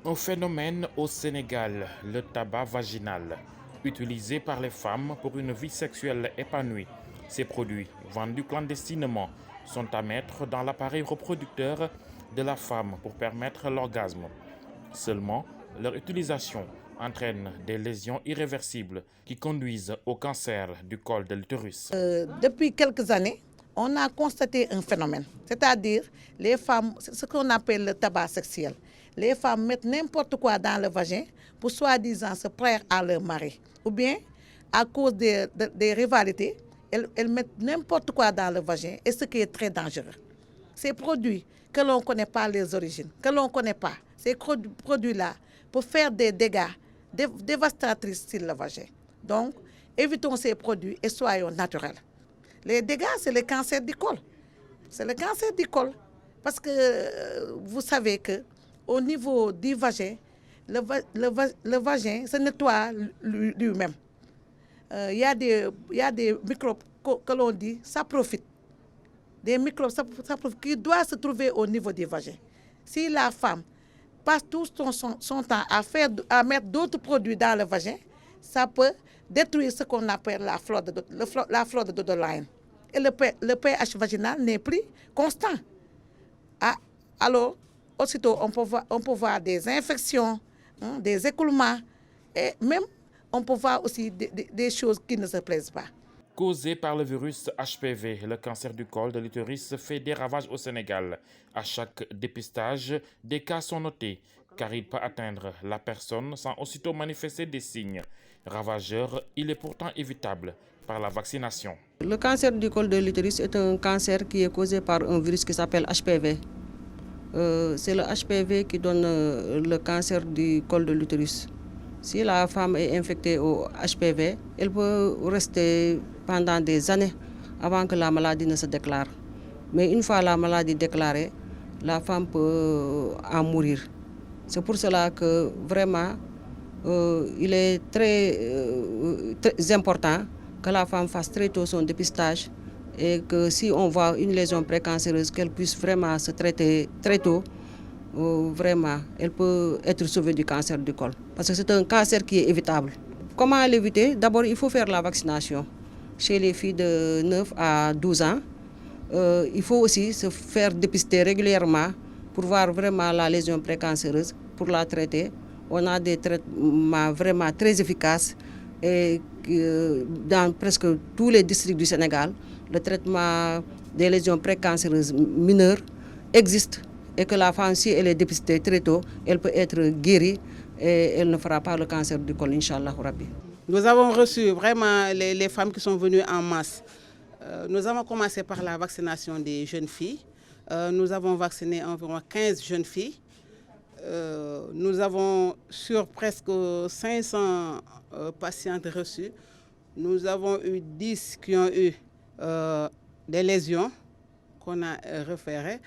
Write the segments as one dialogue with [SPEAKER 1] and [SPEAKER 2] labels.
[SPEAKER 1] Un phénomène au Sénégal, le tabac vaginal, utilisé par les femmes pour une vie sexuelle épanouie. Ces produits, vendus clandestinement, sont à mettre dans l'appareil reproducteur de la femme pour permettre l'orgasme. Seulement, leur utilisation entraîne des lésions irréversibles qui conduisent au cancer du col de l'utérus.
[SPEAKER 2] Depuis quelques années, on a constaté un phénomène, c'est-à-dire les femmes, ce qu'on appelle le tabac sexuel. Les femmes mettent n'importe quoi dans le vagin pour soi-disant se plaire à leur mari. Ou bien, à cause des rivalités, elles mettent n'importe quoi dans le vagin, et ce qui est très dangereux. Ces produits que l'on ne connaît pas les origines, que l'on ne connaît pas, ces produits-là, pour faire des dégâts dévastatrices sur le vagin. Donc, évitons ces produits et soyons naturels. Les dégâts, c'est le cancer du col. C'est le cancer du col. Parce que vous savez qu'au niveau du vagin, le vagin se nettoie lui-même. Il y a des microbes que l'on dit, ça profite. Des microbes qui doivent se trouver au niveau du vagin. Si la femme passe tout son temps à mettre d'autres produits dans le vagin, ça peut détruire ce qu'on appelle la flore de Dodolaine. Et le pH vaginal n'est plus constant. Alors, aussitôt, on peut voir des infections, des écoulements, et même on peut voir aussi des choses qui ne se plaisent pas.
[SPEAKER 1] Causé par le virus HPV, le cancer du col de l'utérus fait des ravages au Sénégal. À chaque dépistage, des cas sont notés, car il peut atteindre la personne sans aussitôt manifester des signes. Ravageur, il est pourtant évitable par la vaccination.
[SPEAKER 3] Le cancer du col de l'utérus est un cancer qui est causé par un virus qui s'appelle HPV. C'est le HPV qui donne le cancer du col de l'utérus. Si la femme est infectée au HPV, elle peut rester pendant des années avant que la maladie ne se déclare. Mais une fois la maladie déclarée, la femme peut en mourir. C'est pour cela que vraiment, il est très important que la femme fasse très tôt son dépistage et que si on voit une lésion précancéreuse, qu'elle puisse vraiment se traiter très tôt. Vraiment, elle peut être sauvée du cancer du col. Parce que c'est un cancer qui est évitable. Comment l'éviter? D'abord, il faut faire la vaccination. Chez les filles de 9 à 12 ans, il faut aussi se faire dépister régulièrement pour voir vraiment la lésion précancéreuse, pour la traiter. On a des traitements vraiment très efficaces et dans presque tous les districts du Sénégal, le traitement des lésions précancéreuses mineures existe. Et que la femme, si elle est dépistée très tôt, elle peut être guérie et elle ne fera pas le cancer du col, Inch'Allah Rabbi.
[SPEAKER 4] Nous avons reçu vraiment les femmes qui sont venues en masse. Nous avons commencé par la vaccination des jeunes filles. Nous avons vacciné environ 15 jeunes filles. Nous avons, sur presque 500 patientes reçues, nous avons eu 10 qui ont eu des lésions qu'on a référées.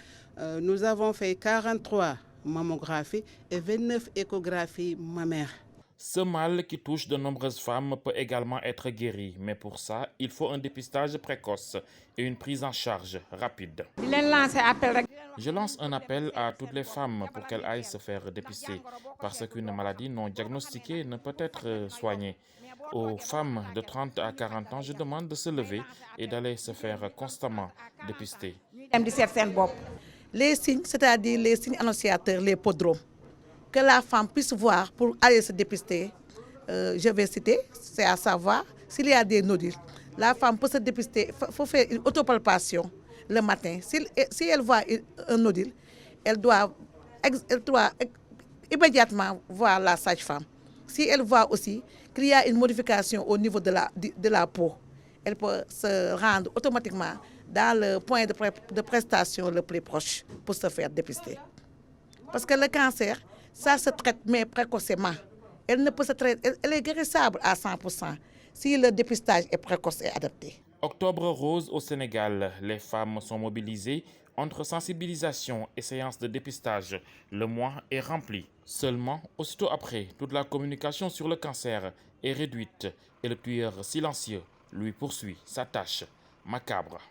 [SPEAKER 4] Nous avons fait 43 mammographies et 29 échographies mammaires.
[SPEAKER 1] Ce mal qui touche de nombreuses femmes peut également être guéri, mais pour ça, il faut un dépistage précoce et une prise en charge rapide. Je lance un appel à toutes les femmes pour qu'elles aillent se faire dépister, parce qu'une maladie non diagnostiquée ne peut être soignée. Aux femmes de 30 à 40 ans, je demande de se lever et d'aller se faire constamment dépister.
[SPEAKER 2] Les signes, c'est-à-dire les signes annonciateurs, les prodromes, que la femme puisse voir pour aller se dépister, je vais citer, c'est à savoir s'il y a des nodules. La femme peut se dépister, il faut faire une autopalpation le matin. Si elle voit un nodule, elle doit immédiatement voir la sage-femme. Si elle voit aussi qu'il y a une modification au niveau de la peau, elle peut se rendre automatiquement dans le point de prestation le plus proche pour se faire dépister. Parce que le cancer, ça se traite mais précocement. Elle est guérissable à 100% si le dépistage est précoce et adapté.
[SPEAKER 1] Octobre rose au Sénégal, les femmes sont mobilisées entre sensibilisation et séances de dépistage. Le mois est rempli. Seulement, aussitôt après, toute la communication sur le cancer est réduite et le tueur silencieux lui poursuit sa tâche macabre.